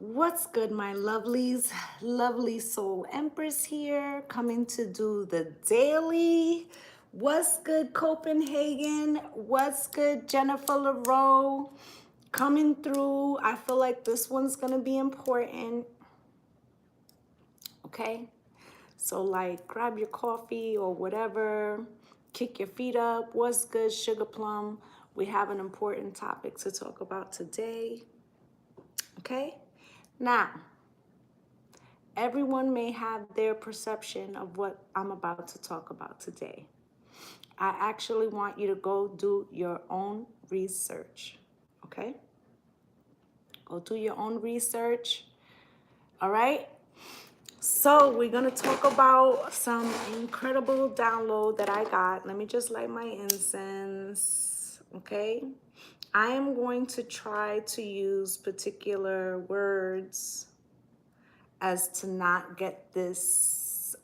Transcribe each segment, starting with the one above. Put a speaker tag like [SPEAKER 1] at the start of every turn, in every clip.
[SPEAKER 1] What's good, my lovelies? Lovely soul Empress here, coming to do the daily. What's good, Copenhagen? What's good, Jennifer LaRoe? Coming through. I feel like this one's gonna be important. Okay? So like grab your coffee or whatever, kick your feet up. What's good, Sugar Plum? We have an important topic to talk about today. Okay? Now, everyone may have their perception of what I'm about to talk about today. I actually want you to go do your own research, okay? Go do your own research, all right? So we're gonna talk about some incredible download that I got. Let me just light my incense, okay? I am going to try to use particular words as to not get this,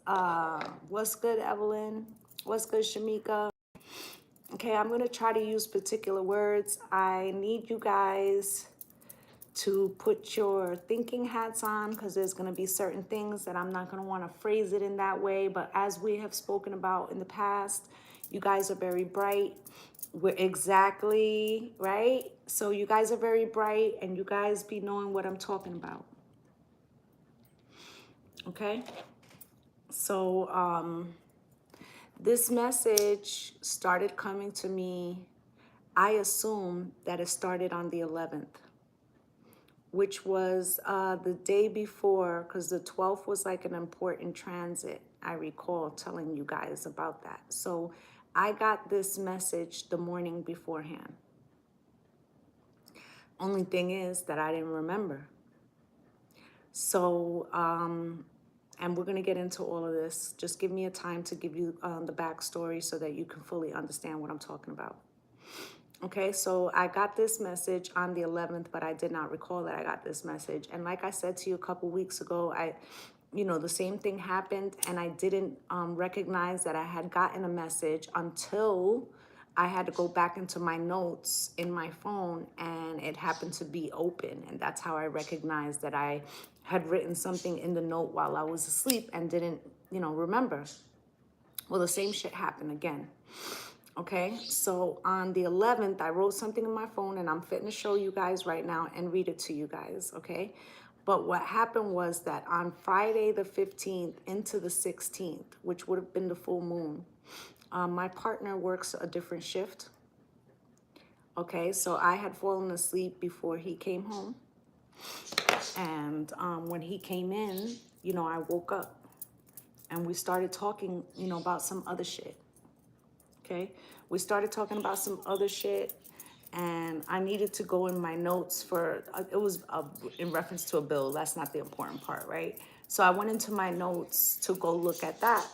[SPEAKER 1] what's good, Evelyn? What's good, Shamika? Okay, I'm gonna try to use particular words. I need you guys to put your thinking hats on because there's gonna be certain things that I'm not gonna wanna phrase it in that way, but as we have spoken about in the past, you guys are very bright. We're exactly, right? So you guys are very bright and you guys be knowing what I'm talking about. Okay? So this message started coming to me. I assume that it started on the 11th, which was the day before, because the 12th was like an important transit. I recall telling you guys about that. So I got this message the morning beforehand. Only thing is that I didn't remember. So, and we're going to get into all of this. Just give me a time to give you the backstory so that you can fully understand what I'm talking about. Okay, so I got this message on the 11th, but I did not recall that I got this message. And like I said to you a couple weeks ago, the same thing happened and I didn't recognize that I had gotten a message until I had to go back into my notes in my phone and it happened to be open. And that's how I recognized that I had written something in the note while I was asleep and didn't, remember. Well, the same shit happened again. Okay, so on the 11th, I wrote something in my phone and I'm fitting to show you guys right now and read it to you guys, okay? But what happened was that on Friday the 15th into the 16th, which would have been the full moon, my partner works a different shift. Okay, so I had fallen asleep before he came home. And when he came in, I woke up and we started talking, about some other shit. Okay, we started talking about some other shit and I needed to go in my notes for, it was in reference to a bill. That's not the important part, right? So I went into my notes to go look at that.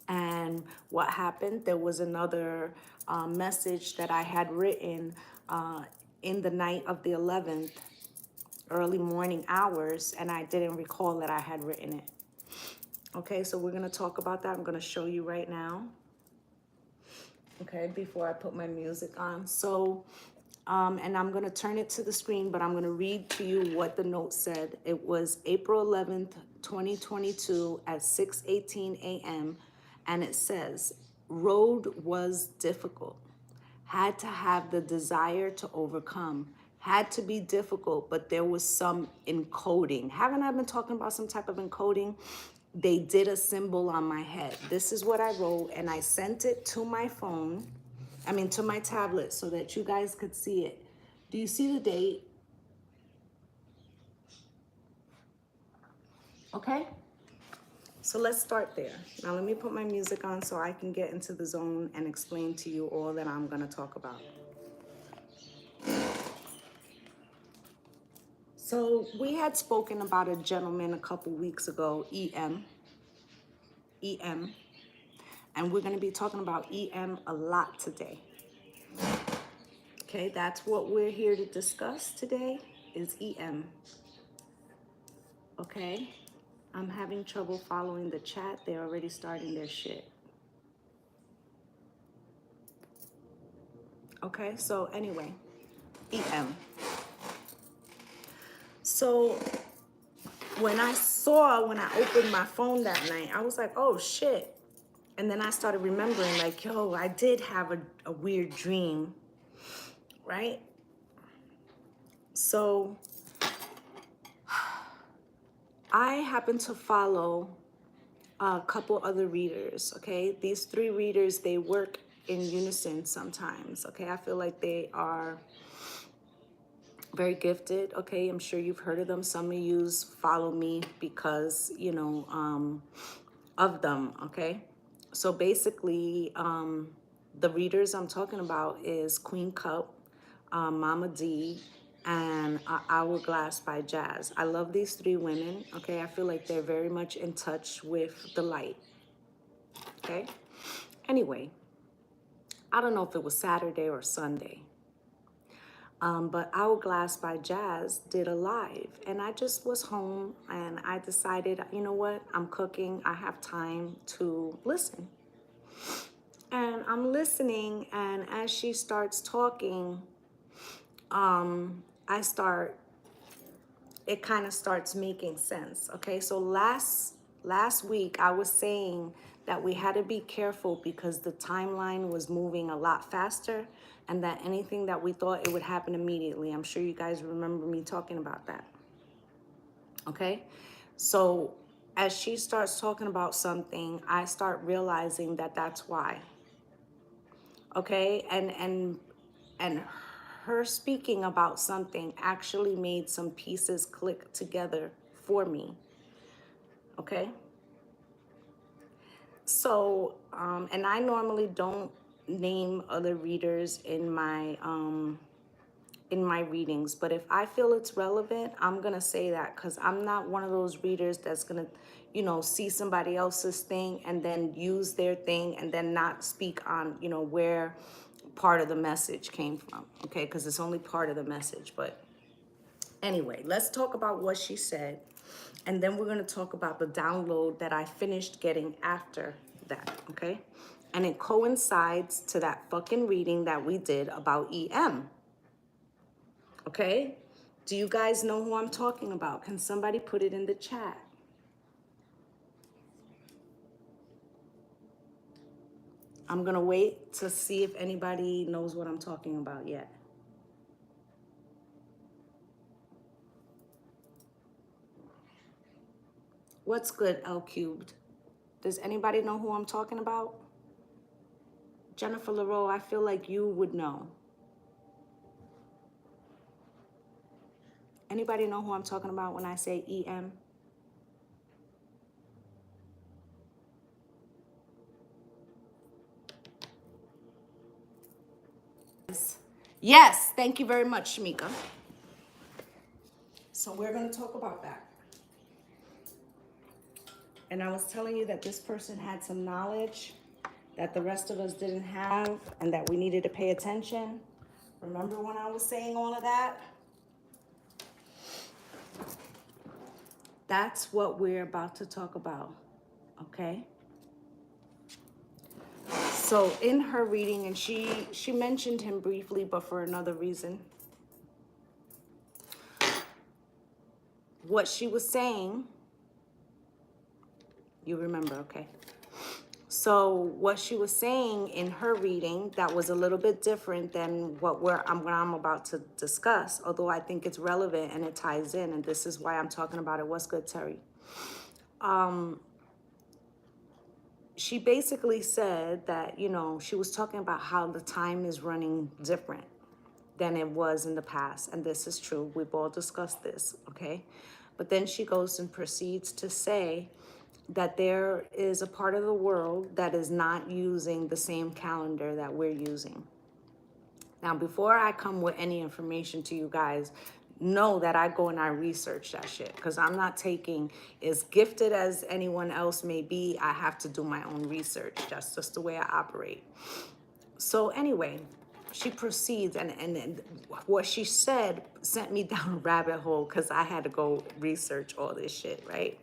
[SPEAKER 1] And what happened, there was another message that I had written in the night of the 11th, early morning hours, and I didn't recall that I had written it. Okay, so we're gonna talk about that. I'm gonna show you right now. Okay, before I put my music on. So, and I'm going to turn it to the screen, but I'm going to read to you what the note said. It was April 11th, 2022 at 6:18 a.m. And it says, road was difficult. Had to have the desire to overcome. Had to be difficult, but there was some encoding. Haven't I been talking about some type of encoding? They did a symbol on my head. This is what I wrote, and I sent it to my phone, to my tablet so that you guys could see it. Do you see the date? Okay, so let's start there. Now let me put my music on so I can get into the zone and explain to you all that I'm gonna talk about. So we had spoken about a gentleman a couple weeks ago, EM, and we're going to be talking about EM a lot today. Okay, that's what we're here to discuss today is EM. Okay, I'm having trouble following the chat. They're already starting their shit. Okay, so anyway, EM. So when I opened my phone that night, I was like, oh shit. And then I started remembering, like, yo, I did have a weird dream, right? So I happen to follow a couple other readers, okay? These three readers, they work in unison sometimes, okay? I feel like they are very gifted, okay? I'm sure you've heard of them. Some of you follow me because, you know, of them, okay? So basically, the readers I'm talking about is Queen Cup, Mama D, and Hourglass by Jazz. I love these three women, okay? I feel like they're very much in touch with the light, okay? Anyway, I don't know if it was Saturday or Sunday, but Hourglass by Jazz did a live, and I just was home and I decided, you know what, I'm cooking, I have time to listen. And I'm listening, and as she starts talking, it kind of starts making sense. Okay, so last week I was saying that we had to be careful because the timeline was moving a lot faster, and that anything that we thought it would happen immediately. I'm sure you guys remember me talking about that. Okay, so as she starts talking about something, I start realizing that that's why. Okay, and her speaking about something actually made some pieces click together for me. Okay, so and I normally don't name other readers in my readings, but if I feel it's relevant, I'm gonna say that, because I'm not one of those readers that's gonna, you know, see somebody else's thing and then use their thing and then not speak on, you know, where part of the message came from, okay? Because it's only part of the message. But anyway, let's talk about what she said, and then we're going to talk about the download that I finished getting after that, okay? And it coincides to that fucking reading that we did about EM, okay? Do you guys know who I'm talking about? Can somebody put it in the chat? I'm going to wait to see if anybody knows what I'm talking about yet. What's good, L cubed? Does anybody know who I'm talking about? Jennifer LaRoe, I feel like you would know. Anybody know who I'm talking about when I say EM? Yes, thank you very much, Shamika. So we're going to talk about that. And I was telling you that this person had some knowledge that the rest of us didn't have, and that we needed to pay attention. Remember when I was saying all of that? That's what we're about to talk about, okay? So in her reading, and she mentioned him briefly, but for another reason. What she was saying, you remember, okay? So what she was saying in her reading that was a little bit different than what I'm about to discuss, although I think it's relevant and it ties in, and this is why I'm talking about it. What's good, Terry? She basically said that, you know, she was talking about how the time is running different than it was in the past, and this is true. We've all discussed this, okay? But then she goes and proceeds to say that there is a part of the world that is not using the same calendar that we're using. Now, before I come with any information to you guys, know that I go and I research that shit, because I'm not taking, as gifted as anyone else may be, I have to do my own research. That's just the way I operate. So anyway, she proceeds, and what she said sent me down a rabbit hole, because I had to go research all this shit, right?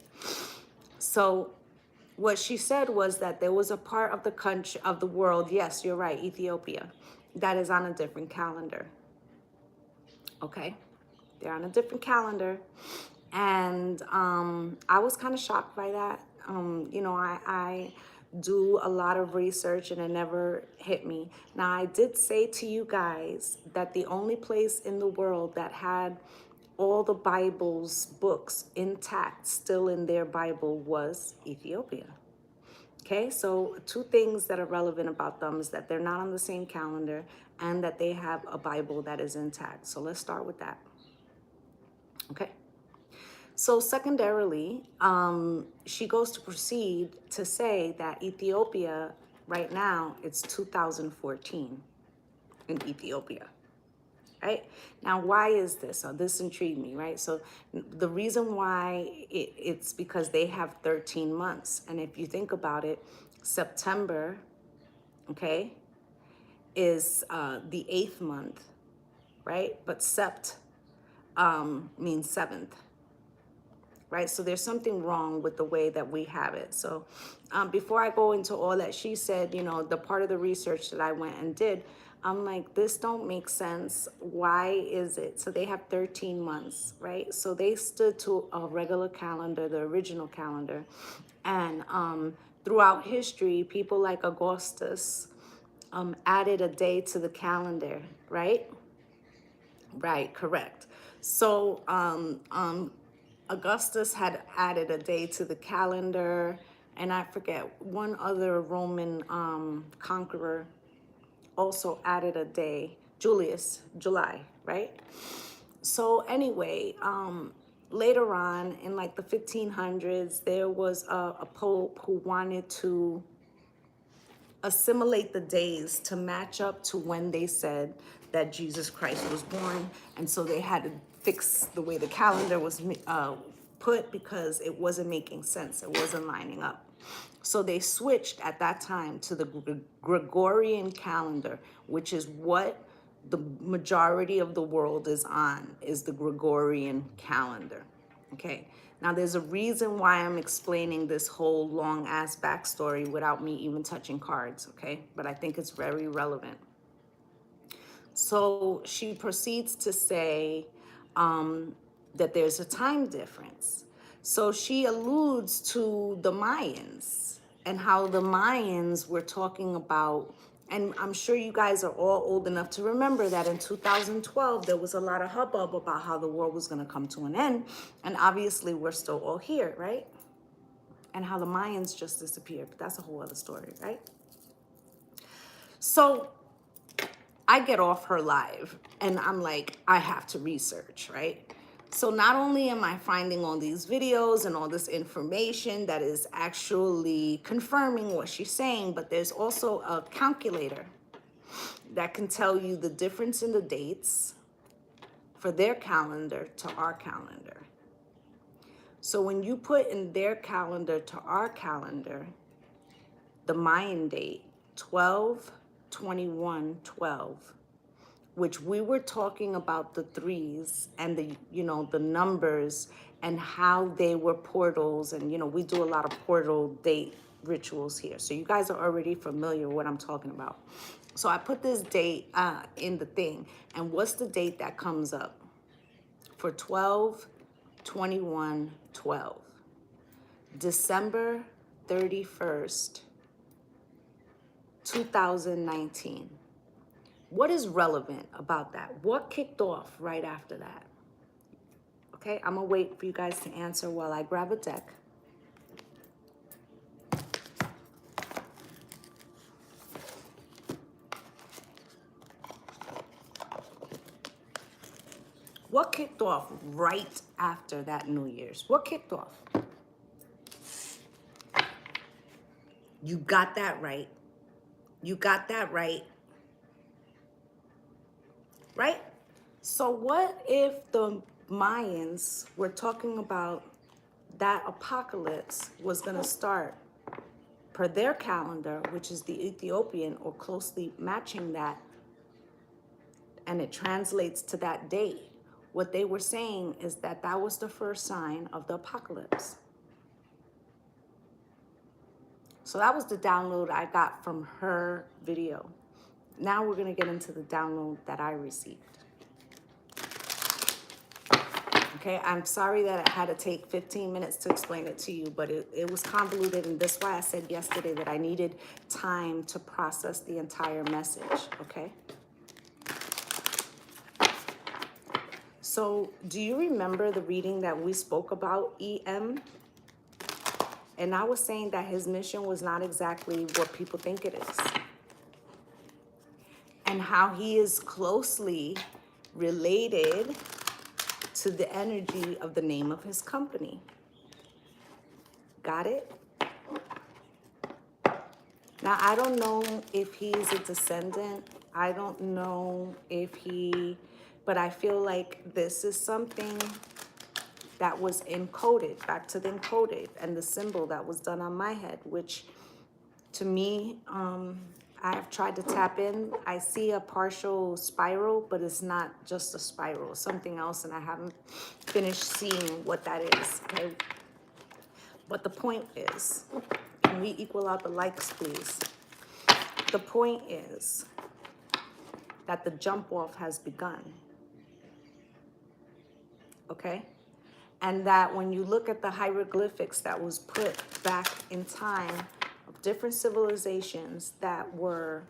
[SPEAKER 1] So what she said was that there was a part of the country, of the world, yes, you're right, Ethiopia, that is on a different calendar, okay? They're on a different calendar. And I was kind of shocked by that. You know, I do a lot of research and it never hit me. Now, I did say to you guys that the only place in the world that had all the Bible's books intact, still in their Bible, was Ethiopia. Okay, so two things that are relevant about them is that they're not on the same calendar and that they have a Bible that is intact. So let's start with that. Okay. So secondarily, she goes to proceed to say that Ethiopia, right now, it's 2014 in Ethiopia. Right? Now, why is this? So this intrigued me, right? So the reason why it's because they have 13 months. And if you think about it, September, okay, is the 8th month, right? But sept means 7th, right? So there's something wrong with the way that we have it. So before I go into all that she said, you know, the part of the research that I went and did, I'm like, this don't make sense. Why is it? So they have 13 months, right? So they stood to a regular calendar, the original calendar. And throughout history, people like Augustus added a day to the calendar, right? Right, correct. So Augustus had added a day to the calendar, and I forget, one other Roman conqueror also added a day, July, right? So anyway, later on in like the 1500s, there was a pope who wanted to assimilate the days to match up to when they said that Jesus Christ was born. And so they had to fix the way the calendar was put because it wasn't making sense. It wasn't lining up. So they switched at that time to the Gregorian calendar, which is what the majority of the world is on, is the Gregorian calendar. Okay. Now, there's a reason why I'm explaining this whole long ass backstory without me even touching cards. Okay. But I think it's very relevant. So she proceeds to say that there's a time difference. So she alludes to the Mayans and how the Mayans were talking about, and I'm sure you guys are all old enough to remember that in 2012, there was a lot of hubbub about how the world was going to come to an end. And obviously, we're still all here, right? And how the Mayans just disappeared. But that's a whole other story, right? So I get off her live and I'm like, I have to research, right? So not only am I finding all these videos and all this information that is actually confirming what she's saying, but there's also a calculator that can tell you the difference in the dates for their calendar to our calendar. So when you put in their calendar to our calendar, the Mayan date, 12/21/12, which we were talking about the threes and the, you know, the numbers and how they were portals. And, you know, we do a lot of portal date rituals here. So you guys are already familiar with what I'm talking about. So I put this date in the thing. And what's the date that comes up for 12/21/12? December 31st, 2019. What is relevant about that? What kicked off right after that? Okay, I'm gonna wait for you guys to answer while I grab a deck. What kicked off right after that New Year's? What kicked off? You got that right. You got that right. Right? So what if the Mayans were talking about that apocalypse was going to start per their calendar, which is the Ethiopian or closely matching that, and it translates to that date? What they were saying is that that was the first sign of the apocalypse. So that was the download I got from her video. Now we're going to get into the download that I received. Okay, I'm sorry that I had to take 15 minutes to explain it to you, but it was convoluted, and that's why I said yesterday that I needed time to process the entire message, okay? So, do you remember the reading that we spoke about, EM? And I was saying that his mission was not exactly what people think it is. And how he is closely related to the energy of the name of his company. Got it? Now, I don't know if he's a descendant. I don't know if but I feel like this is something that was encoded, back to the encoded, and the symbol that was done on my head, which to me, I have tried to tap in. I see a partial spiral, but it's not just a spiral, it's something else, and I haven't finished seeing what that is, okay? But the point is, can we equal out the likes, please? The point is that the jump off has begun, okay? And that when you look at the hieroglyphics that was put back in time of different civilizations that were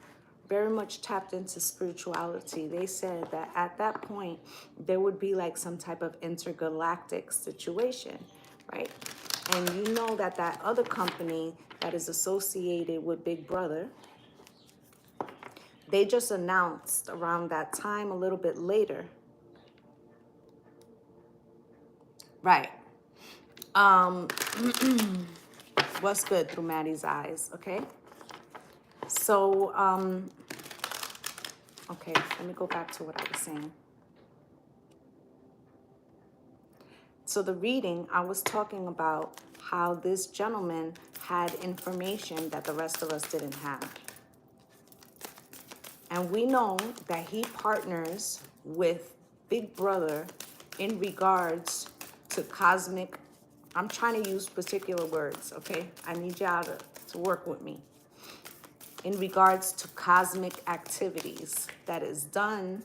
[SPEAKER 1] very much tapped into spirituality, they said that at that point, there would be like some type of intergalactic situation, right? And you know that that other company that is associated with Big Brother, they just announced around that time, a little bit later. Right. What's good through Maddie's eyes, okay? So, okay, let me go back to what I was saying. So the reading, I was talking about how this gentleman had information that the rest of us didn't have. And we know that he partners with Big Brother in regards to cosmic. I'm trying to use particular words, okay? I need y'all to work with me. In regards to cosmic activities that is done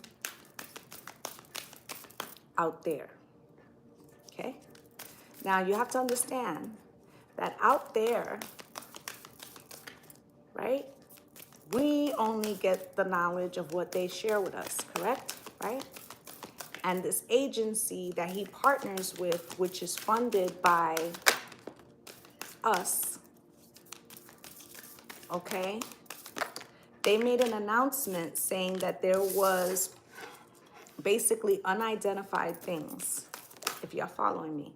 [SPEAKER 1] out there, okay? Now, you have to understand that out there, right? We only get the knowledge of what they share with us, correct? Right? And this agency that he partners with, which is funded by us, okay? They made an announcement saying that there was basically unidentified things, if you're following me.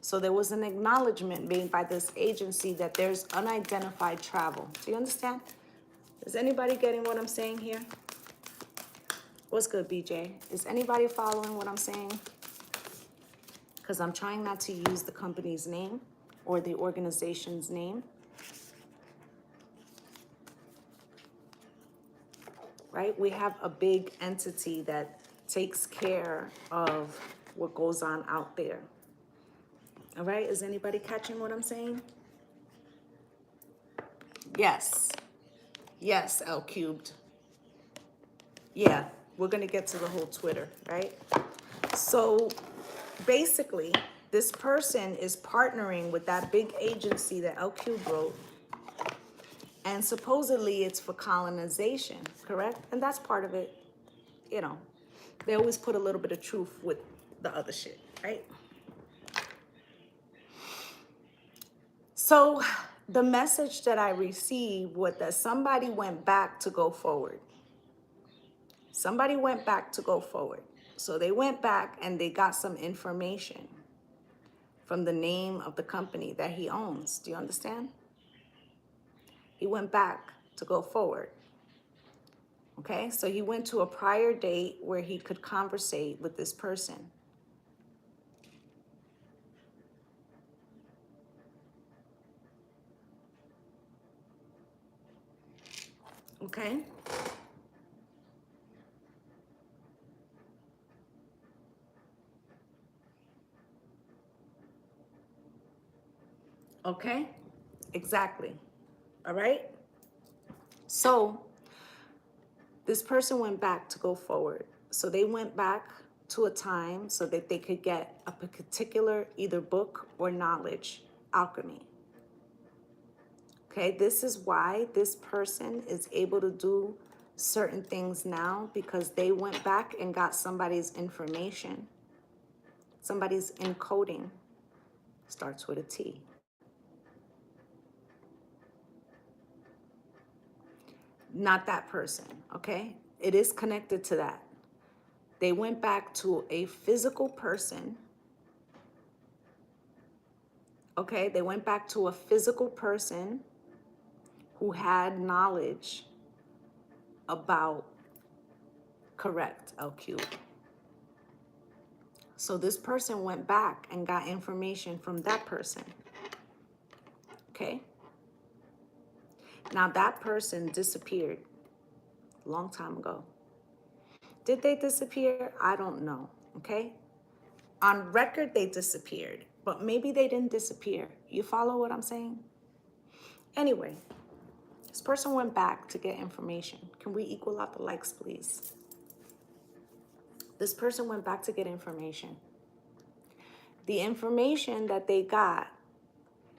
[SPEAKER 1] So there was an acknowledgement made by this agency that there's unidentified travel. Do you understand? Is anybody getting what I'm saying here? What's good, BJ? Is anybody following what I'm saying? Because I'm trying not to use the company's name or the organization's name. Right? We have a big entity that takes care of what goes on out there. All right? Is anybody catching what I'm saying? Yes. Yes, L cubed. Yeah, we're going to get to the whole Twitter, right? So basically, this person is partnering with that big agency that L cubed wrote. And supposedly it's for colonization, correct? And that's part of it. You know, they always put a little bit of truth with the other shit, right? So the message that I received was that somebody went back to go forward. Somebody went back to go forward. So they went back and they got some information from the name of the company that he owns. Do you understand? He went back to go forward. Okay, so he went to a prior date where he could conversate with this person. Okay? Okay? Exactly. All right? So this person went back to go forward. So they went back to a time so that they could get a particular either book or knowledge, alchemy. Okay, this is why this person is able to do certain things now, because they went back and got somebody's information, somebody's encoding. Starts with a T. Not that person, okay? It is connected to that. They went back to a physical person, okay? They went back to a physical person who had knowledge about correct LQ. So this person went back and got information from that person, okay? Now that person disappeared a long time ago. Did they disappear? I don't know, okay? On record, they disappeared, but maybe they didn't disappear. You follow what I'm saying? Anyway, this person went back to get information. Can we equal out the likes, please? This person went back to get information. The information that they got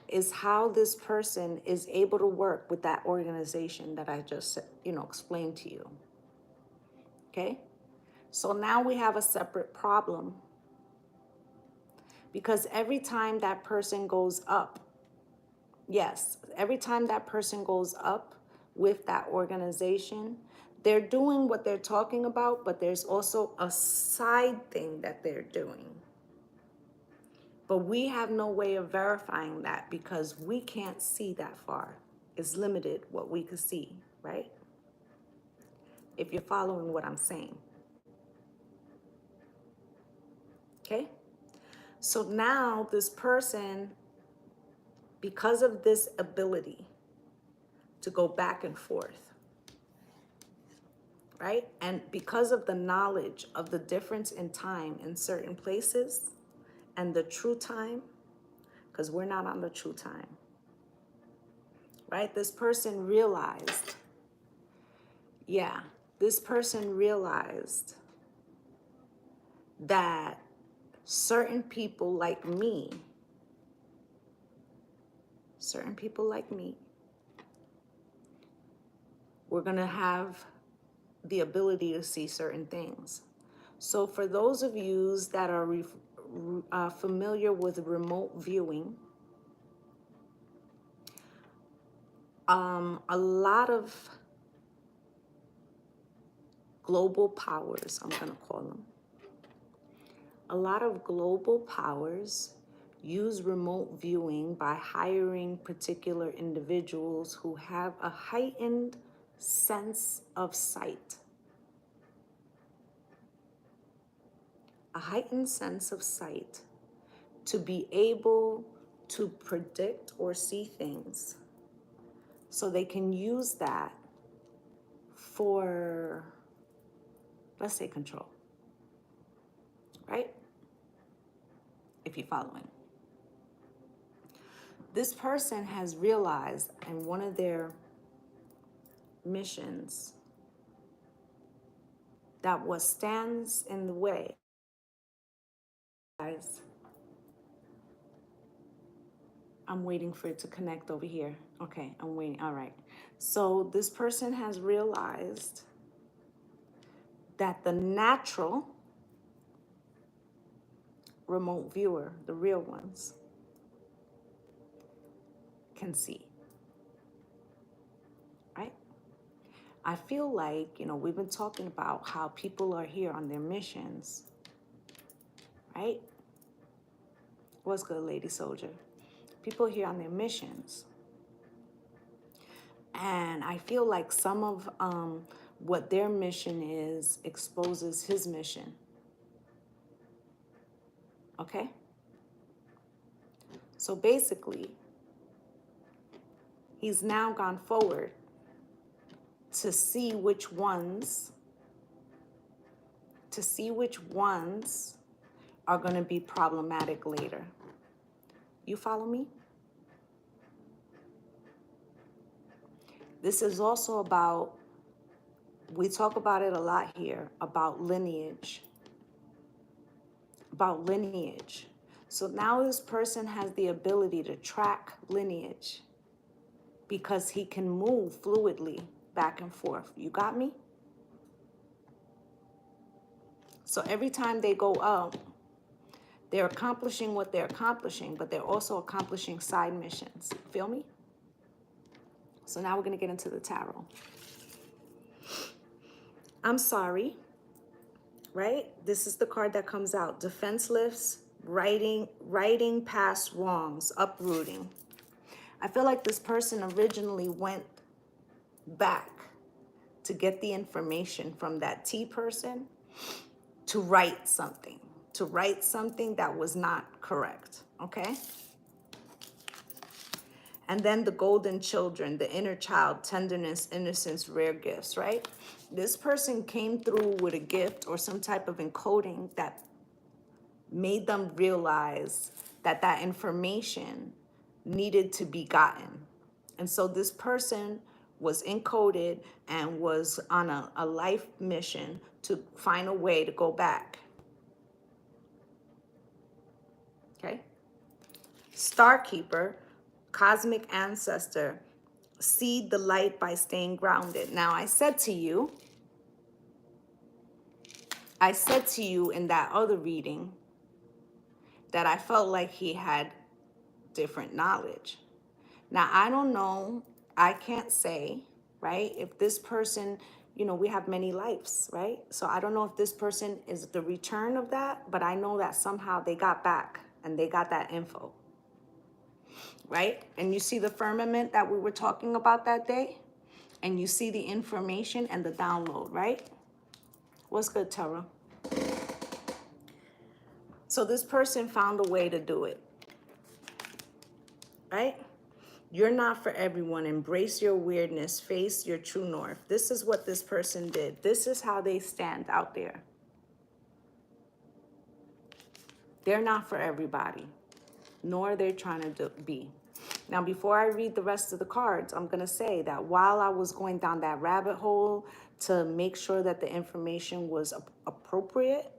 [SPEAKER 1] is how this person is able to work with that organization that I just, explained to you. Okay? So now we have a separate problem, because every time that person goes up, yes, every time that person goes up with that organization, they're doing what they're talking about, but there's also a side thing that they're doing. But we have no way of verifying that because we can't see that far. It's limited what we could see, right? If you're following what I'm saying. Okay? So now this person, because of this ability to go back and forth, right? And because of the knowledge of the difference in time in certain places and the true time, because we're not on the true time, right? This person realized, this person realized that certain people like me, we're going to have the ability to see certain things. So for those of you that are familiar with remote viewing, a lot of global powers, I'm going to call them, a lot of global powers use remote viewing by hiring particular individuals who have a heightened sense of sight. A heightened sense of sight to be able to predict or see things, so they can use that for, let's say, control, right? If you're following. This person has realized in one of their missions that what stands in the way, guys, I'm waiting for it to connect over here. Okay, I'm waiting. All right. So this person has realized that the natural remote viewer, the real ones, can see, right? I feel like, we've been talking about how people are here on their missions, right? What's good, Lady Soldier? People here on their missions. And I feel like some of what their mission is exposes his mission. Okay? So basically, he's now gone forward to see which ones are going to be problematic later. You follow me? This is also about, we talk about it a lot here, about lineage. about lineage. So now this person has the ability to track lineage because he can move fluidly back and forth. You got me? So every time they go up, they're accomplishing what they're accomplishing, but they're also accomplishing side missions. Feel me? So now we're going to get into the tarot. I'm sorry, right? This is the card that comes out. Defenseless, righting past wrongs, uprooting. I feel like this person originally went back to get the information from that T person to write something that was not correct, okay? And then the golden children, the inner child, tenderness, innocence, rare gifts, right? This person came through with a gift or some type of encoding that made them realize that that information needed to be gotten. And so this person was encoded and was on a life mission to find a way to go back. Okay? Star Keeper, cosmic ancestor, seed the light by staying grounded. Now, I said to you in that other reading that I felt like he had different knowledge. Now, I don't know, I can't say, right, if this person, you know, we have many lives, right? So I don't know if this person is the return of that, but I know that somehow they got back and they got that info, right? And you see the firmament that we were talking about that day, and you see the information and the download, right? What's good, Tara? So this person found a way to do it, right? You're not for everyone. Embrace your weirdness. Face your true north. This is what this person did. This is how they stand out there. They're not for everybody, nor they're trying to be. Now, before I read the rest of the cards, I'm going to say that while I was going down that rabbit hole to make sure that the information was appropriate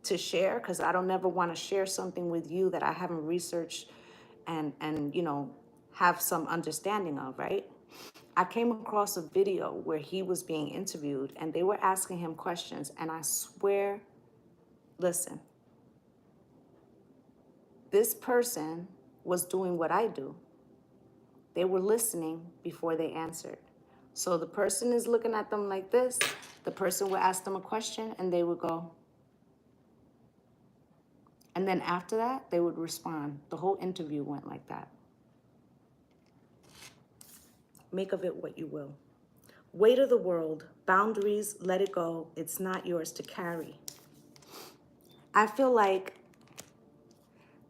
[SPEAKER 1] to share, because I don't ever want to share something with you that I haven't researched and you know, have some understanding of, right? I came across a video where he was being interviewed and they were asking him questions, and I swear, listen, this person was doing what I do. They were listening before they answered. So the person is looking at them like this. The person would ask them a question and they would go. And then after that, they would respond. The whole interview went like that. Make of it what you will. Weight of the world, boundaries, let it go. It's not yours to carry. I feel like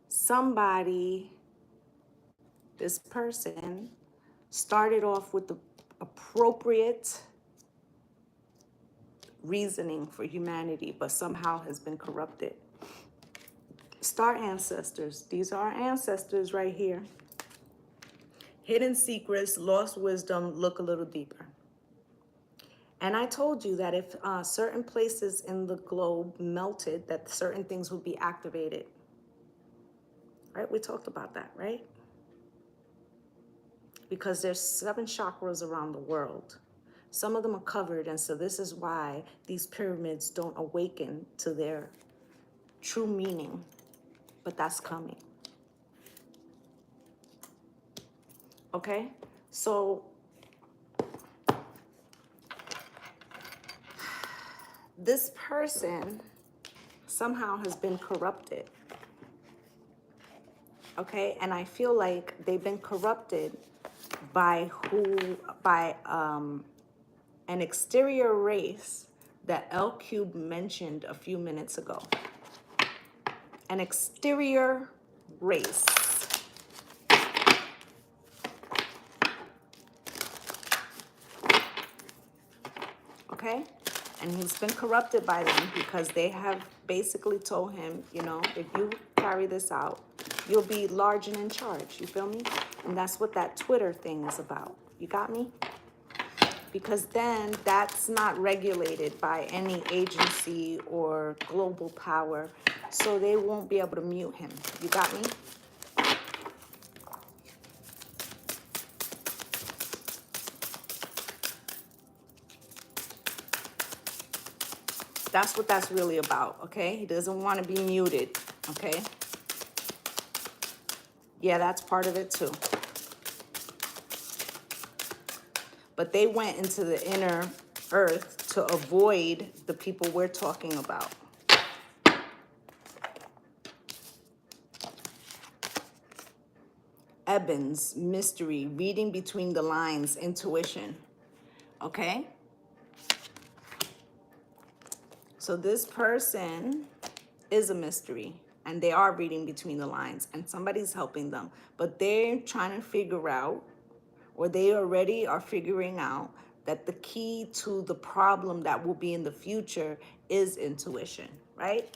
[SPEAKER 1] somebody, this person, started off with the appropriate reasoning for humanity, but somehow has been corrupted. Star ancestors. These are our ancestors right here. Hidden secrets, lost wisdom, look a little deeper. And I told you that if certain places in the globe melted, that certain things would be activated. Right? We talked about that, right? Because there's 7 chakras around the world. Some of them are covered, and so this is why these pyramids don't awaken to their true meaning. But that's coming. Okay? So this person somehow has been corrupted. Okay? And I feel like they've been corrupted by an exterior race that L Cube mentioned a few minutes ago. An exterior race. Okay? And he's been corrupted by them because they have basically told him, you know, if you carry this out, you'll be large and in charge. You feel me? And that's what that Twitter thing is about. You got me? Because then that's not regulated by any agency or global power. so they won't be able to mute him. You got me? That's what that's really about, okay? He doesn't want to be muted, okay? Yeah, that's part of it too. But they went into the inner earth to avoid the people we're talking about. Ebbins, mystery, reading between the lines, intuition, okay? So this person is a mystery, and they are reading between the lines, and somebody's helping them, but they're trying to figure out, or they already are figuring out, that the key to the problem that will be in the future is intuition, right?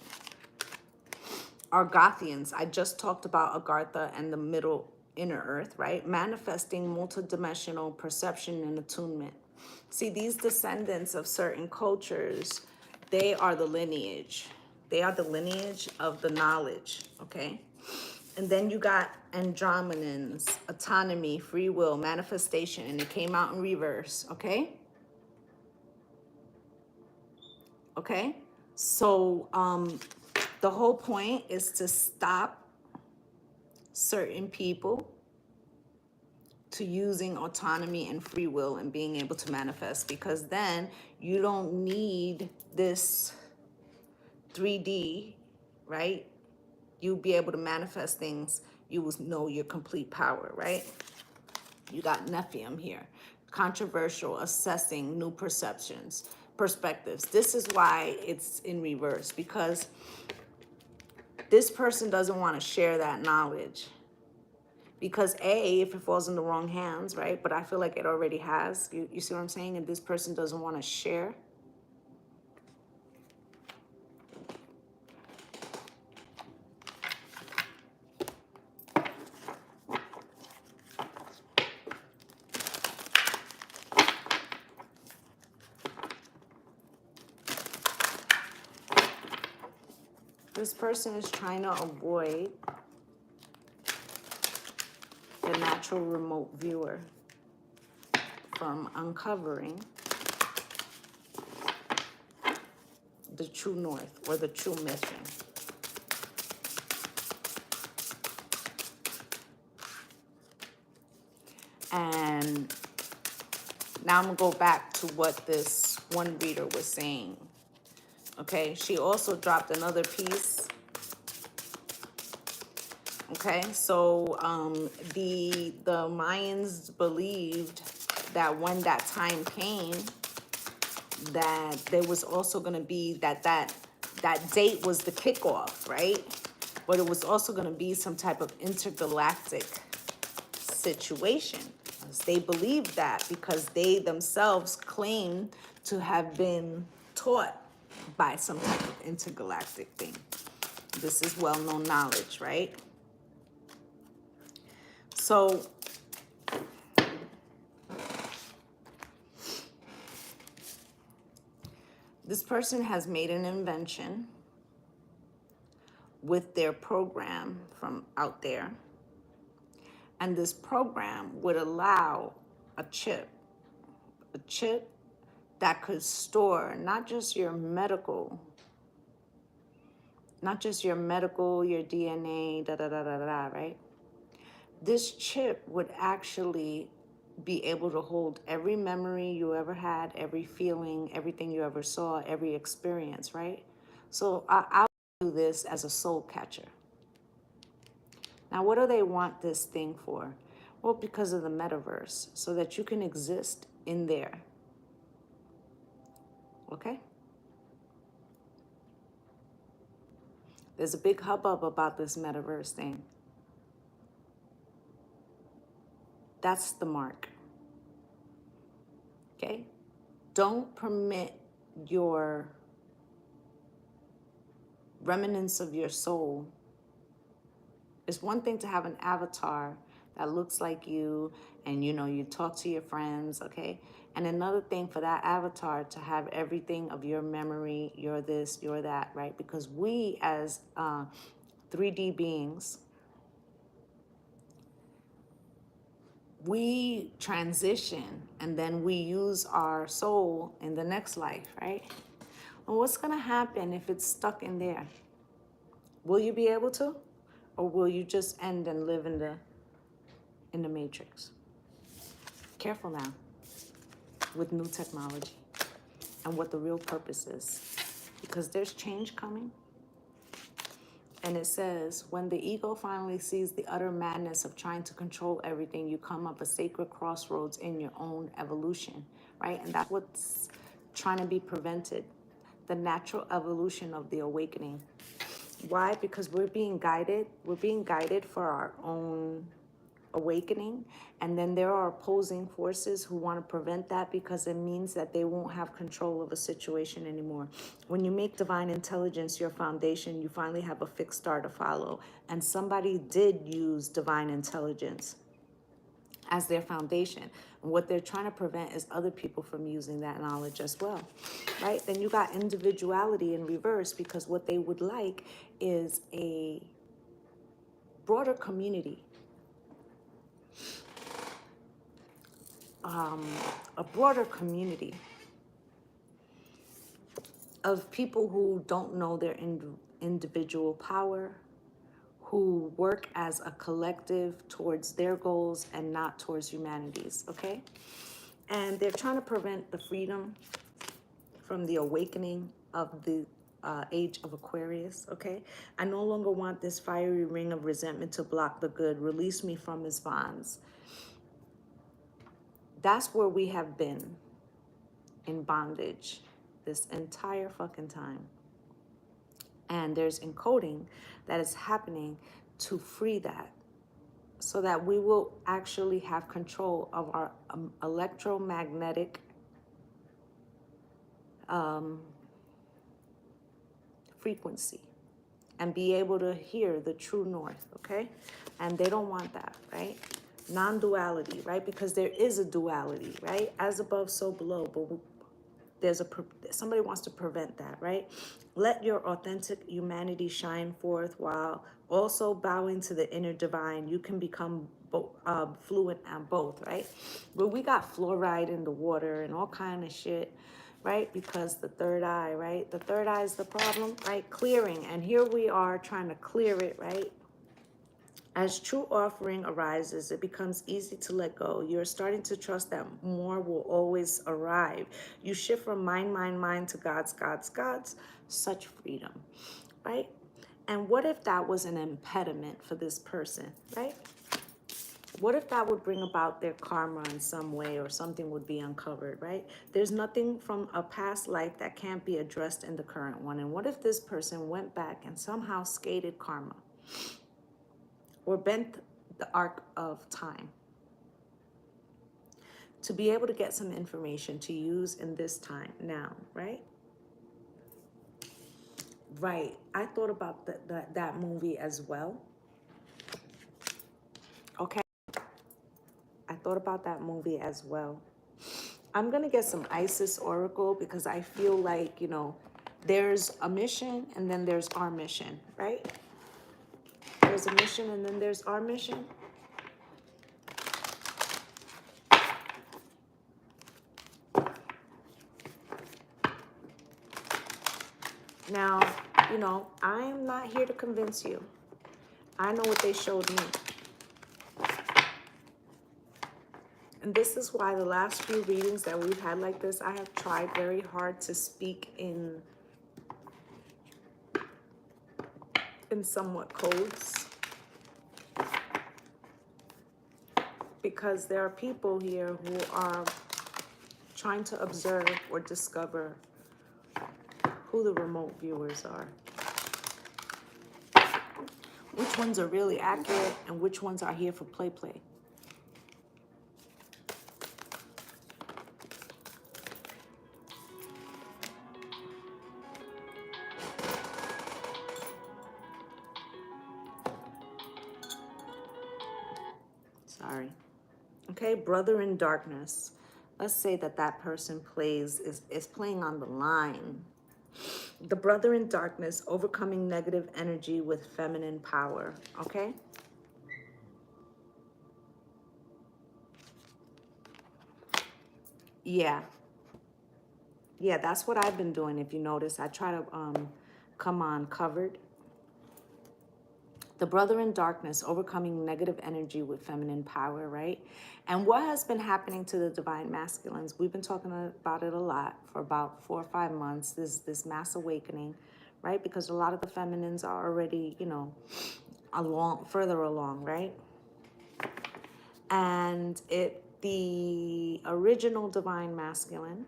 [SPEAKER 1] Argothians, I just talked about Agartha and the middle inner earth, right? Manifesting multidimensional perception and attunement. See, these descendants of certain cultures, they are the lineage. They are the lineage of the knowledge, okay? And then you got Andromedans, autonomy, free will, manifestation, and it came out in reverse, okay? Okay? So the whole point is to stop certain people to using autonomy and free will and being able to manifest, because then you don't need this 3D, right? You'll be able to manifest things. You will know your complete power, right? You got Nephium here. Controversial, assessing, new perspectives. This is why it's in reverse, because this person doesn't want to share that knowledge. Because A, if it falls in the wrong hands, right? But I feel like it already has. You see what I'm saying? And this person doesn't want to share. This person is trying to avoid the natural remote viewer from uncovering the true north or the true mission. And now I'm gonna go back to what this one reader was saying. Okay, she also dropped another piece. Okay, so the Mayans believed that when that time came, that there was also going to be that date was the kickoff, right? But it was also going to be some type of intergalactic situation. They believed that because they themselves claim to have been taught by some type of intergalactic thing. This is well-known knowledge, right? So this person has made an invention with their program from out there. And this program would allow a chip that could store not just your medical, your DNA, right? This chip would actually be able to hold every memory you ever had, every feeling, everything you ever saw, every experience, right? So I'll do this as a soul catcher. Now, what do they want this thing for? Well, because of the metaverse, so that you can exist in there. Okay? There's a big hubbub about this metaverse thing. That's the mark. Okay? Don't permit your remnants of your soul. It's one thing to have an avatar that looks like you and, you know, you talk to your friends, okay? And another thing for that avatar to have everything of your memory, your this, your that, right? Because we as 3D beings, we transition and then we use our soul in the next life, right? Well, what's going to happen if it's stuck in there? Will you be able to? Or will you just end and live in the matrix? Careful now with new technology and what the real purpose is. Because there's change coming. And it says, when the ego finally sees the utter madness of trying to control everything, you come up a sacred crossroads in your own evolution, right? And that's what's trying to be prevented. The natural evolution of the awakening. Why? Because we're being guided. We're being guided for our own awakening. And then there are opposing forces who want to prevent that because it means that they won't have control of a situation anymore. When you make divine intelligence your foundation, you finally have a fixed star to follow. And somebody did use divine intelligence as their foundation. And what they're trying to prevent is other people from using that knowledge as well, right? Then you got individuality in reverse, because what they would like is a broader community, a broader community of people who don't know their individual power, who work as a collective towards their goals and not towards humanity's, okay? And they're trying to prevent the freedom from the awakening of the age of Aquarius, okay? I no longer want this fiery ring of resentment to block the good. Release me from its bonds. That's where we have been in bondage this entire fucking time. And there's encoding that is happening to free that, so that we will actually have control of our electromagnetic frequency and be able to hear the true north, okay? And they don't want that, right? Non-duality, right? Because there is a duality, right? As above, so below, but somebody wants to prevent that, right? Let your authentic humanity shine forth while also bowing to the inner divine. You can become fluent on both, right? But we got fluoride in the water and all kind of shit, right? Because the third eye, right? The third eye is the problem, right? Clearing. And here we are trying to clear it, right? As true offering arises, it becomes easy to let go. You're starting to trust that more will always arrive. You shift from mind to God's. Such freedom, right? And what if that was an impediment for this person, right? What if that would bring about their karma in some way, or something would be uncovered, right? There's nothing from a past life that can't be addressed in the current one. And what if this person went back and somehow skated karma, or bent the arc of time to be able to get some information to use in this time now, right? Right. I thought about that movie as well. Okay. I thought about that movie as well. I'm going to get some Isis Oracle, because I feel like, you know, there's a mission and then there's our mission, right? There's a mission and then there's our mission. Now, you know, I am not here to convince you. I know what they showed me. And this is why the last few readings that we've had like this, I have tried very hard to speak in somewhat codes. Because there are people here who are trying to observe or discover who the remote viewers are. Which ones are really accurate and which ones are here for play. Sorry. Okay, brother in darkness. let's say that that person is playing on the line. The brother in darkness, overcoming negative energy with feminine power, okay? Yeah. Yeah, that's what I've been doing. If you notice, I try to come on covered. The brother in darkness, overcoming negative energy with feminine power, right? And what has been happening to the divine masculines? We've been talking about it a lot for about 4 or 5 months, this mass awakening, right? Because a lot of the feminines are already, you know, further along, right? And the original divine masculine,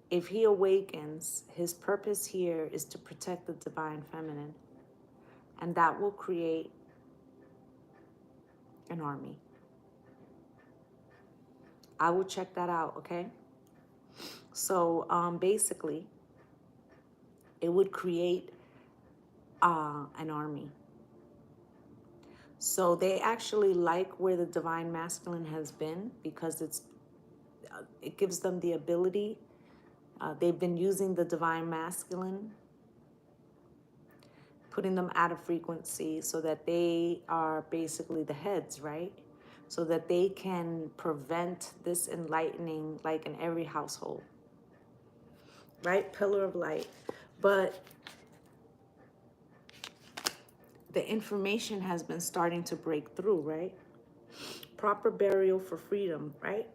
[SPEAKER 1] if he awakens, his purpose here is to protect the divine feminine. And that will create an army. I will check that out, okay? So basically, it would create an army. So they actually like where the divine masculine has been because it gives them the ability. They've been using the divine masculine, putting them out of frequency so that they are basically the heads, right? So that they can prevent this enlightening, like in every household, right? Pillar of light. But the information has been starting to break through, right? Proper burial for freedom, right?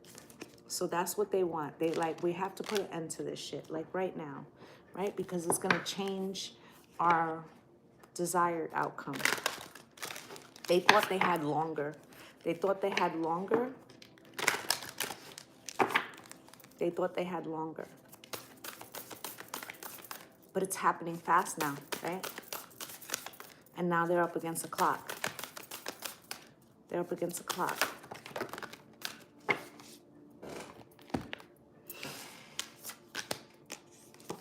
[SPEAKER 1] So that's what they want. They like, we have to put an end to this shit, like right now, right? Because it's going to change our desired outcome. They thought they had longer. They thought they had longer. They thought they had longer. But it's happening fast now, right? And now they're up against the clock. They're up against the clock.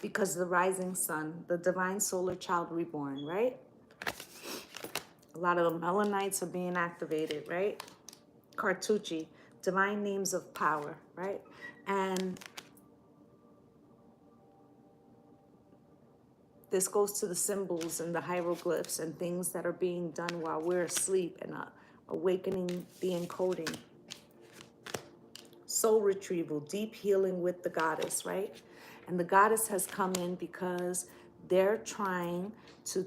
[SPEAKER 1] Because the rising sun, the divine solar child reborn, right? A lot of the melanites are being activated, right? Cartucci, divine names of power, right? And this goes to the symbols and the hieroglyphs and things that are being done while we're asleep and awakening the encoding. Soul retrieval, deep healing with the goddess, right? And the goddess has come in because they're trying to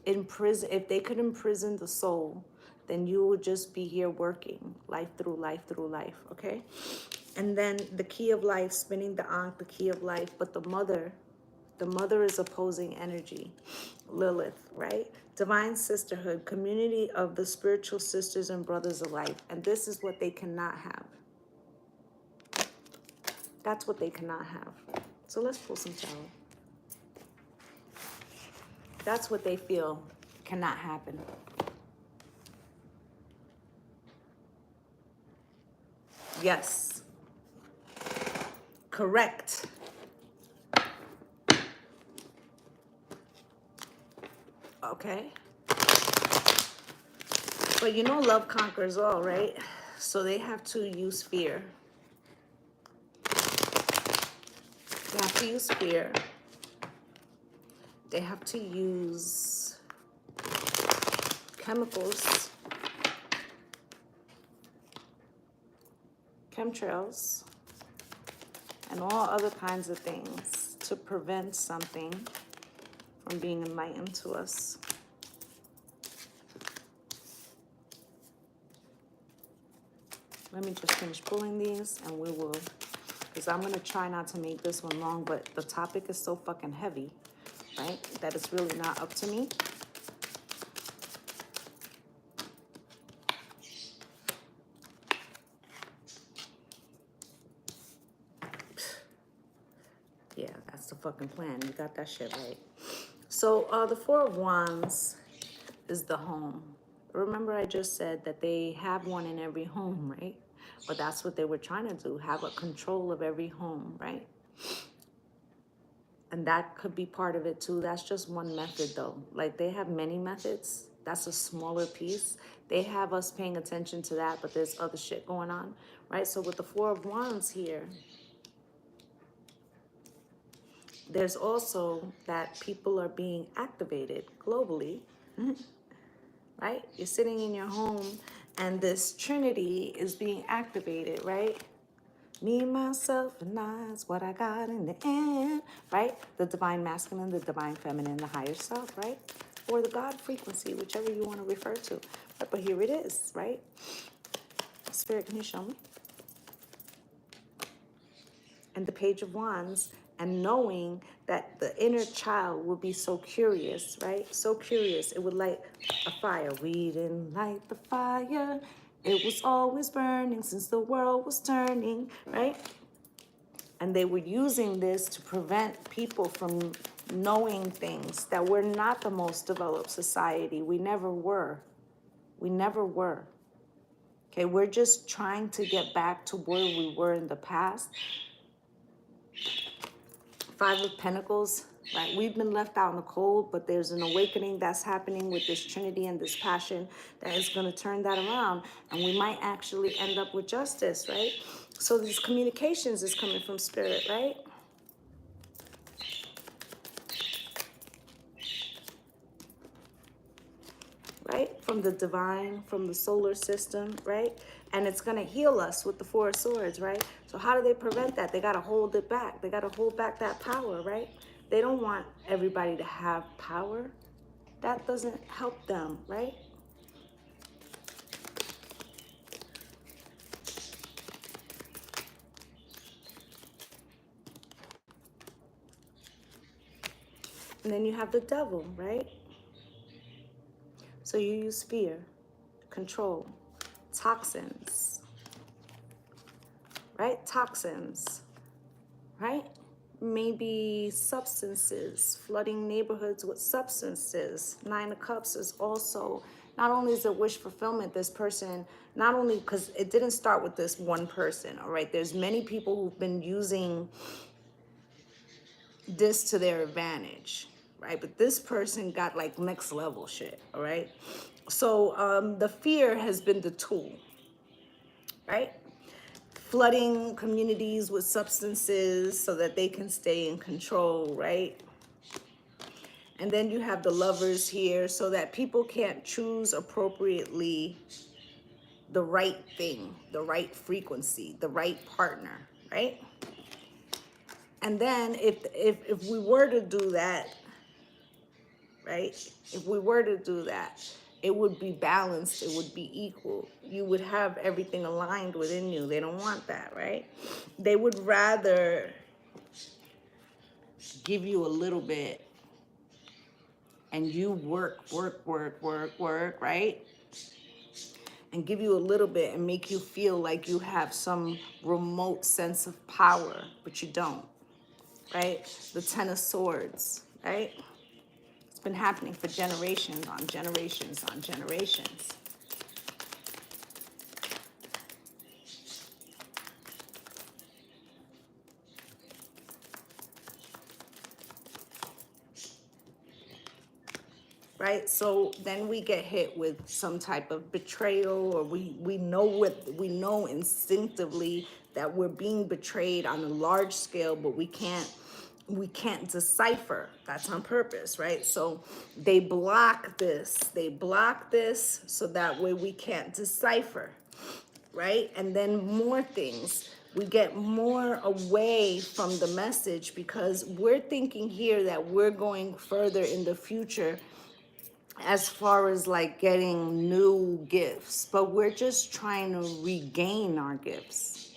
[SPEAKER 1] if they could imprison the soul, then you would just be here working life through life through life, okay? And then the key of life, spinning the ankh, the key of life, but the mother is opposing energy, Lilith, right? Divine sisterhood, community of the spiritual sisters and brothers alike. And this is what they cannot have. That's what they cannot have. So let's pull some tarot. That's what they feel cannot happen. Yes. Correct. Okay. But you know love conquers all, right? So they have to use fear. They have to use fear. They have to use chemicals, chemtrails, and all other kinds of things to prevent something from being enlightened to us. Let me just finish pulling these and we will, because I'm going to try not to make this one long, but the topic is so fucking heavy, right? That it's really not up to me. Yeah, that's the fucking plan. You got that shit right. So the Four of Wands is the home. Remember I just said that they have one in every home, right? But that's what they were trying to do, have a control of every home, right? And that could be part of it too. That's just one method though. Like they have many methods That's a smaller piece. They have us paying attention to that, but there's other shit going on, right? So with the Four of Wands here, there's also that people are being activated globally, right? You're sitting in your home and this Trinity is being activated, right? Me, myself, and I's what I got in the end, right? The divine masculine, the divine feminine, the higher self, right? Or the God frequency, whichever you want to refer to. Right? But here it is, right? Spirit, can you show me? And the Page of Wands, and knowing that the inner child will be so curious, right? So curious. It would light a fire. We didn't light the fire. It was always burning since the world was turning, right? And they were using this to prevent people from knowing things, that we're not the most developed society. We never were. We never were. Okay, we're just trying to get back to where we were in the past. Five of Pentacles, right? We've been left out in the cold, but there's an awakening that's happening with this Trinity and this passion that is going to turn that around. And we might actually end up with justice, right? So these communications is coming from Spirit, right? Right? From the divine, from the solar system, right? And it's going to heal us with the Four of Swords, right? So how do they prevent that? They got to hold it back. They got to hold back that power, right? They don't want everybody to have power. That doesn't help them, right? And then you have the devil, right? So you use fear, control, toxins, right? Toxins, right? Maybe substances, flooding neighborhoods with substances. Nine of Cups is also, not only is it wish fulfillment, this person, not only, because it didn't start with this one person, all right? There's many people who've been using this to their advantage, right? But this person got like next level shit, all right? So the fear has been the tool, right? Flooding communities with substances so that they can stay in control, right? And then you have the Lovers here so that people can't choose appropriately the right thing, the right frequency, the right partner, right? And then if we were to do that, right? If we were to do that, it would be balanced, it would be equal. You would have everything aligned within you. They don't want that, right? They would rather give you a little bit and you work, right? And give you a little bit and make you feel like you have some remote sense of power, but you don't, right? The Ten of Swords, right? It's been happening for generations on generations on generations. Right? So then we get hit with some type of betrayal, or we know instinctively that we're being betrayed on a large scale, but we can't decipher. That's on purpose, right? So they block this so that way we can't decipher, right? And then more things. We get more away from the message because we're thinking here that we're going further in the future as far as like getting new gifts, but we're just trying to regain our gifts.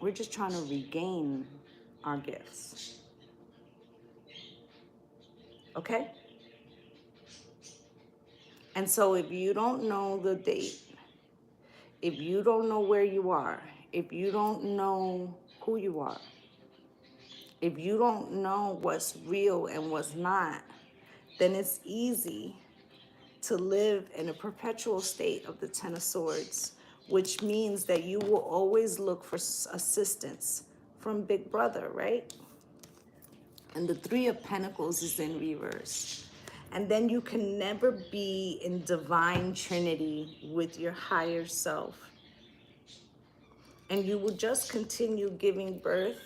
[SPEAKER 1] We're just trying to regain our gifts. Okay? And so if you don't know the date, if you don't know where you are, if you don't know who you are, if you don't know what's real and what's not, then it's easy to live in a perpetual state of the Ten of Swords, which means that you will always look for assistance from Big Brother, right? And the Three of Pentacles is in reverse. And then you can never be in divine trinity with your higher self. And you will just continue giving birth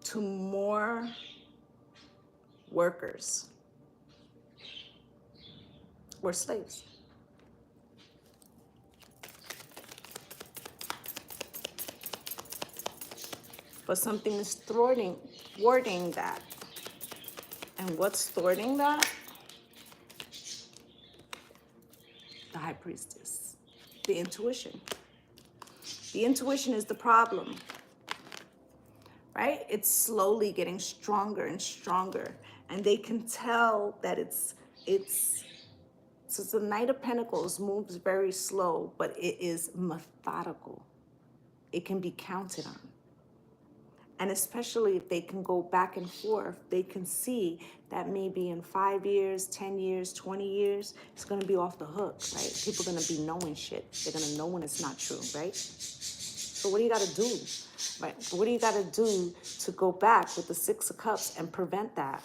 [SPEAKER 1] to more workers or slaves. But something is thwarting that. And what's thwarting that? The High Priestess. The intuition. The intuition is the problem. Right? It's slowly getting stronger and stronger. And they can tell that so the Knight of Pentacles moves very slow, but it is methodical. It can be counted on. And especially if they can go back and forth, they can see that maybe in 5 years, 10 years, 20 years, it's going to be off the hook, right? People are going to be knowing shit. They're going to know when it's not true, right? So what do you got to do, right? What do you got to do to go back with the Six of Cups and prevent that,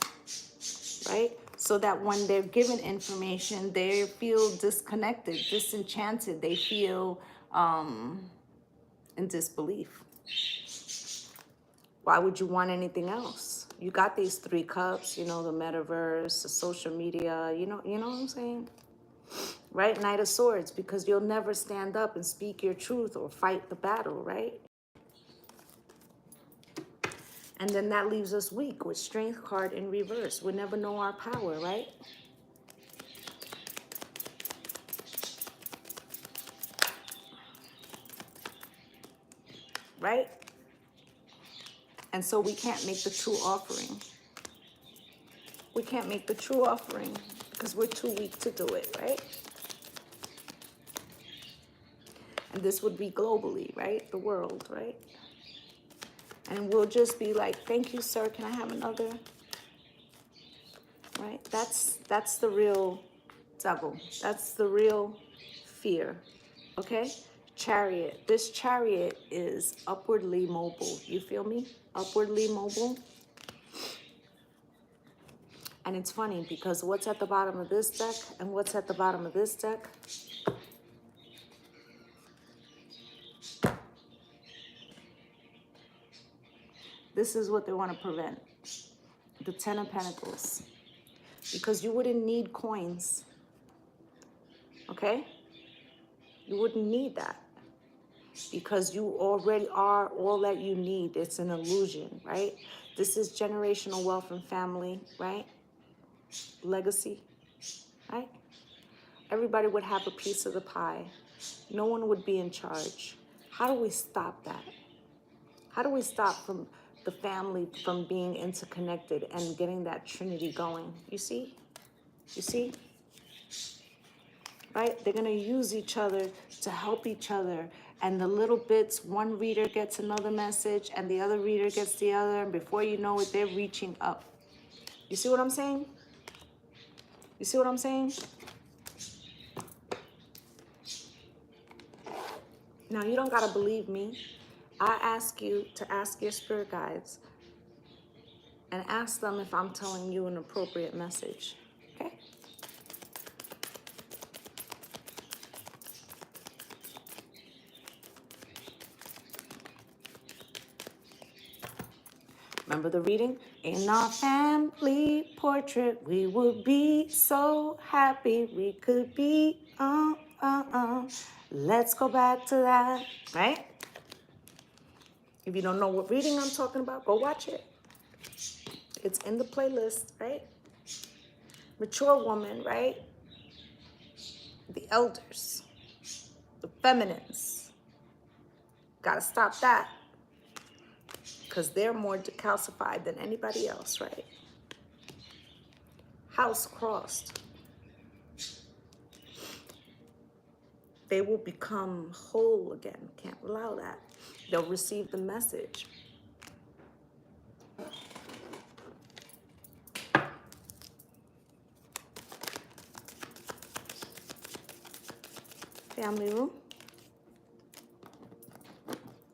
[SPEAKER 1] right? So that when they're given information, they feel disconnected, disenchanted. They feel in disbelief. Why would you want anything else? You got these 3 cups, you know, the metaverse, the social media, you know what I'm saying? Right? Knight of Swords, because you'll never stand up and speak your truth or fight the battle, right? And then that leaves us weak with Strength card in reverse. We never know our power, right? Right? And so we can't make the true offering. We can't make the true offering because we're too weak to do it, right? And this would be globally, right? The world, right? And we'll just be like, thank you, sir. Can I have another? Right? That's the real devil. That's the real fear. Okay? Chariot. This Chariot is upwardly mobile. You feel me? Upwardly mobile. And it's funny because what's at the bottom of this deck and what's at the bottom of this deck? This is what they want to prevent. The Ten of Pentacles. Because you wouldn't need coins. Okay? You wouldn't need that. Because you already are all that you need. It's an illusion, right? This is generational wealth and family, right? Legacy, right? Everybody would have a piece of the pie. No one would be in charge. How do we stop that? How do we stop from the family from being interconnected and getting that trinity going? You see? You see? Right? They're going to use each other to help each other. And the little bits, one reader gets another message and the other reader gets the other. And before you know it, they're reaching up. You see what I'm saying? You see what I'm saying? Now, you don't got to believe me. I ask you to ask your spirit guides and ask them if I'm telling you an appropriate message. Okay? Remember the reading? In our family portrait, we would be so happy we could be, Let's go back to that, right? If you don't know what reading I'm talking about, go watch it. It's in the playlist, right? Mature woman, right? The elders, the feminines. Gotta stop that. Because they're more decalcified than anybody else, right? House crossed. They will become whole again. Can't allow that. They'll receive the message. Family room.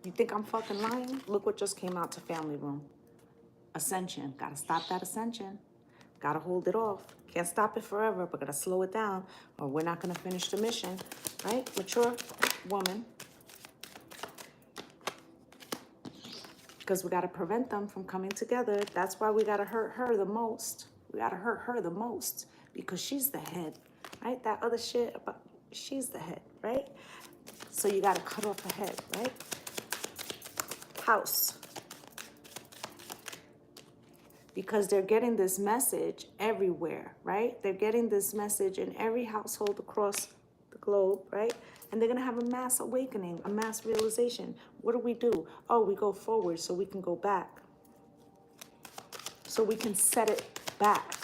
[SPEAKER 1] You think I'm fucking lying? Look what just came out to family room. Ascension. Got to stop that ascension. Got to hold it off. Can't stop it forever, but got to slow it down or we're not going to finish the mission, right? Mature woman. Because we got to prevent them from coming together. That's why we got to hurt her the most. We got to hurt her the most because she's the head, right? That other shit, about she's the head, right? So you got to cut off the head, right? House. Because they're getting this message everywhere, right? They're getting this message in every household across the globe, right? And they're going to have a mass awakening, a mass realization. What do? Oh, we go forward so we can go back. So we can set it back.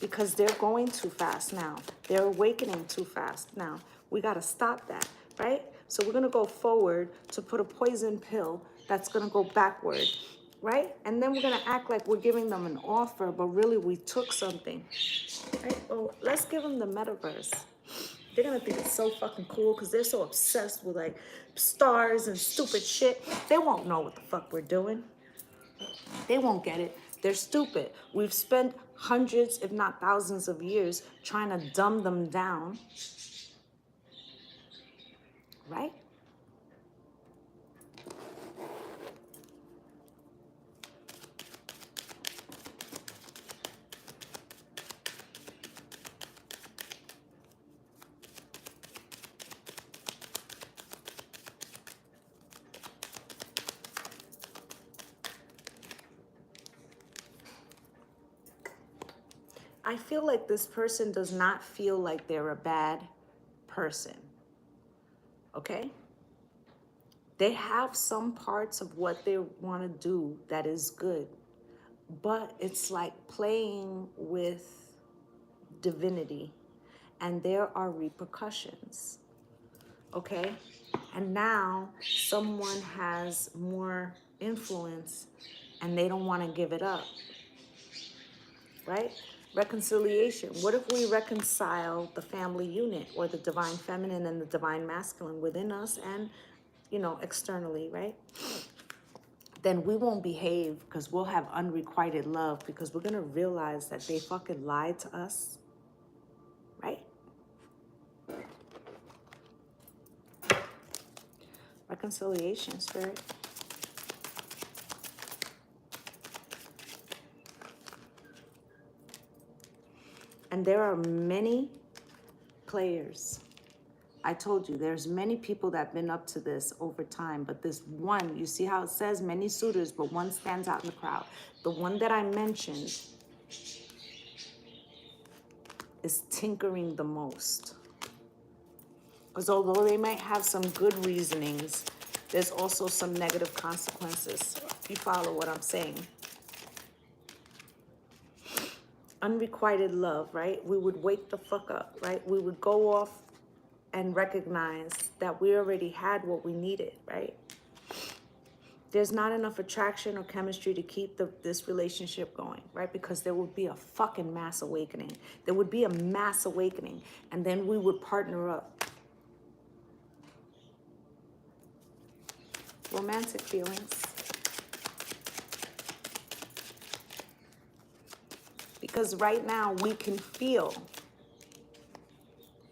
[SPEAKER 1] Because they're going too fast now. They're awakening too fast now. We got to stop that, right? So we're going to go forward to put a poison pill that's going to go backward, right? And then we're going to act like we're giving them an offer, but really we took something, right? Well, let's give them the metaverse. They're going to think it's so fucking cool because they're so obsessed with like stars and stupid shit. They won't know what the fuck we're doing. They won't get it. They're stupid. We've spent hundreds, if not thousands of years trying to dumb them down, right? I feel like this person does not feel like they're a bad person, okay? They have some parts of what they want to do that is good, but it's like playing with divinity, and there are repercussions, okay? And now someone has more influence and they don't want to give it up, right? Reconciliation. What if we reconcile the family unit or the divine feminine and the divine masculine within us and, you know, externally, right? Then we won't behave because we'll have unrequited love because we're going to realize that they fucking lied to us, right? Reconciliation, spirit. And there are many players. I told you, there's many people that have been up to this over time, but this one, you see how it says many suitors, but one stands out in the crowd. The one that I mentioned is tinkering the most. Because although they might have some good reasonings, there's also some negative consequences. If you follow what I'm saying. Unrequited love, right? We would wake the fuck up, right? We would go off and recognize that we already had what we needed, right? There's not enough attraction or chemistry to keep this relationship going, right? Because there would be a fucking mass awakening. There would be a mass awakening, and then we would partner up. Romantic feelings. Because right now we can feel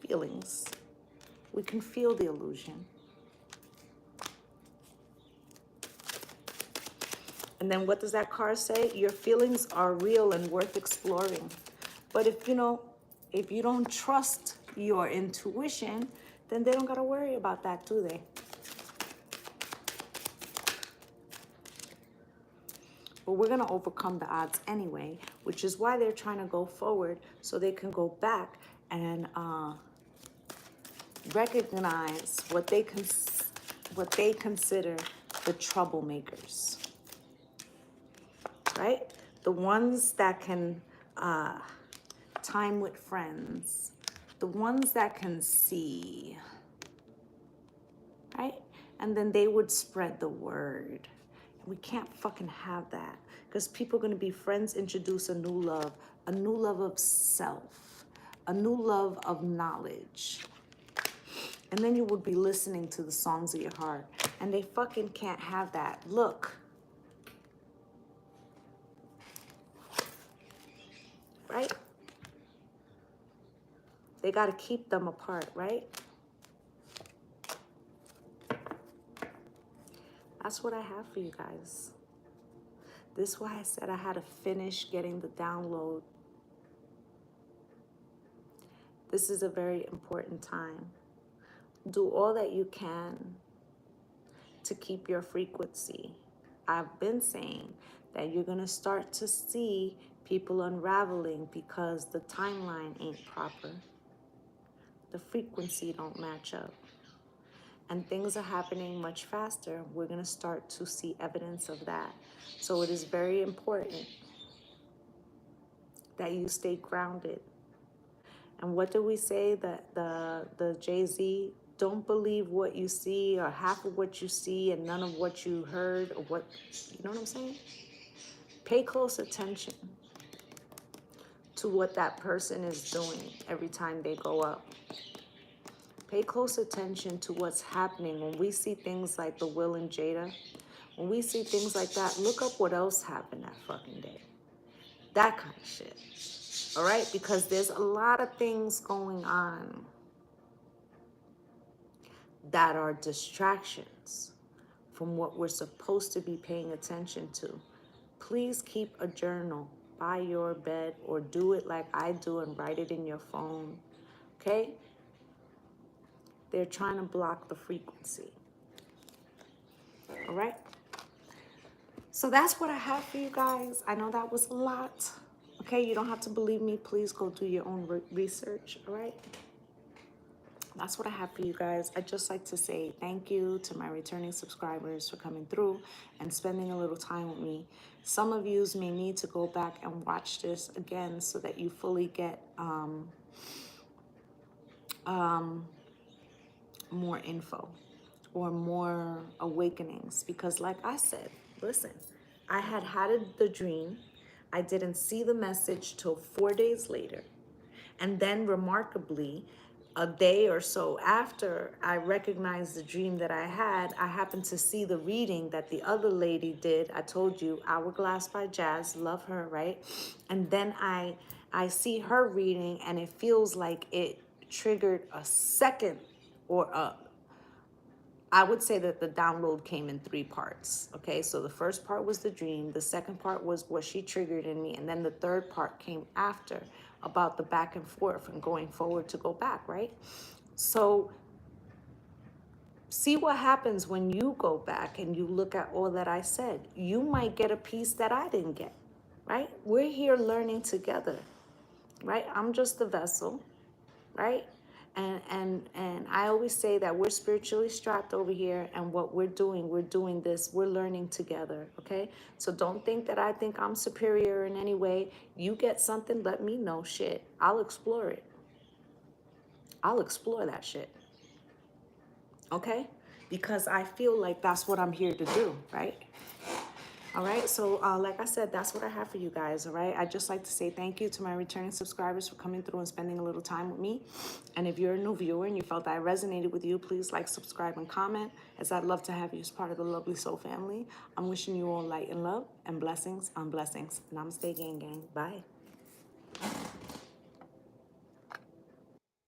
[SPEAKER 1] feelings. We can feel the illusion. And then what does that card say? Your feelings are real and worth exploring. But if you don't trust your intuition, then they don't got to worry about that, do they? But we're going to overcome the odds anyway, which is why they're trying to go forward so they can go back and recognize what they consider the troublemakers, right? The ones that can time with friends, the ones that can see, right? And then they would spread the word. We can't fucking have that because people are going to be friends, introduce a new love of self, a new love of knowledge. And then you would be listening to the songs of your heart. And they fucking can't have that. Look, They got to keep them apart, right? That's what I have for you guys. This is why I said I had to finish getting the download. This is a very important time. Do all that you can to keep your frequency. I've been saying that you're going to start to see people unraveling because the timeline ain't proper. The frequency don't match up. And things are happening much faster. We're going to start to see evidence of that. So it is very important that you stay grounded. And what do we say? That the Jay-Z, don't believe what you see or half of what you see and none of what you heard or what, you know what I'm saying? Pay close attention to what that person is doing every time they go up. Pay close attention to what's happening. When we see things like the Will and Jada, when we see things like that, look up what else happened that fucking day. That kind of shit. All right? Because there's a lot of things going on that are distractions from what we're supposed to be paying attention to. Please keep a journal by your bed or do it like I do and write it in your phone. Okay? They're trying to block the frequency. All right? So that's what I have for you guys. I know that was a lot. Okay, you don't have to believe me. Please go do your own research. All right? That's what I have for you guys. I'd just like to say thank you to my returning subscribers for coming through and spending a little time with me. Some of you may need to go back and watch this again so that you fully get more info or more awakenings. Because like I said, listen, I had the dream. I didn't see the message till 4 days later. And then remarkably, a day or so after I recognized the dream that I had, I happened to see the reading that the other lady did. I told you, Hourglass by Jazz, love her, right? And then I see her reading and it feels like it triggered a second or I would say that the download came in 3 parts. Okay, so the first part was the dream. The second part was what she triggered in me. And then the third part came after about the back and forth and going forward to go back, right? So see what happens when you go back and you look at all that I said. You might get a piece that I didn't get, right? We're here learning together, right? I'm just the vessel, right? And I always say that we're spiritually strapped over here, and what we're doing this, we're learning together, okay? So don't think that I think I'm superior in any way. You get something, let me know. Shit, I'll explore it. I'll explore that shit, okay? Because I feel like that's what I'm here to do, right? All right, so like I said, that's what I have for you guys, all right? I'd just like to say thank you to my returning subscribers for coming through and spending a little time with me. And if you're a new viewer and you felt that I resonated with you, please like, subscribe, and comment, as I'd love to have you as part of the Lovely Soul family. I'm wishing you all light and love and blessings on blessings. Namaste, gang, gang. Bye.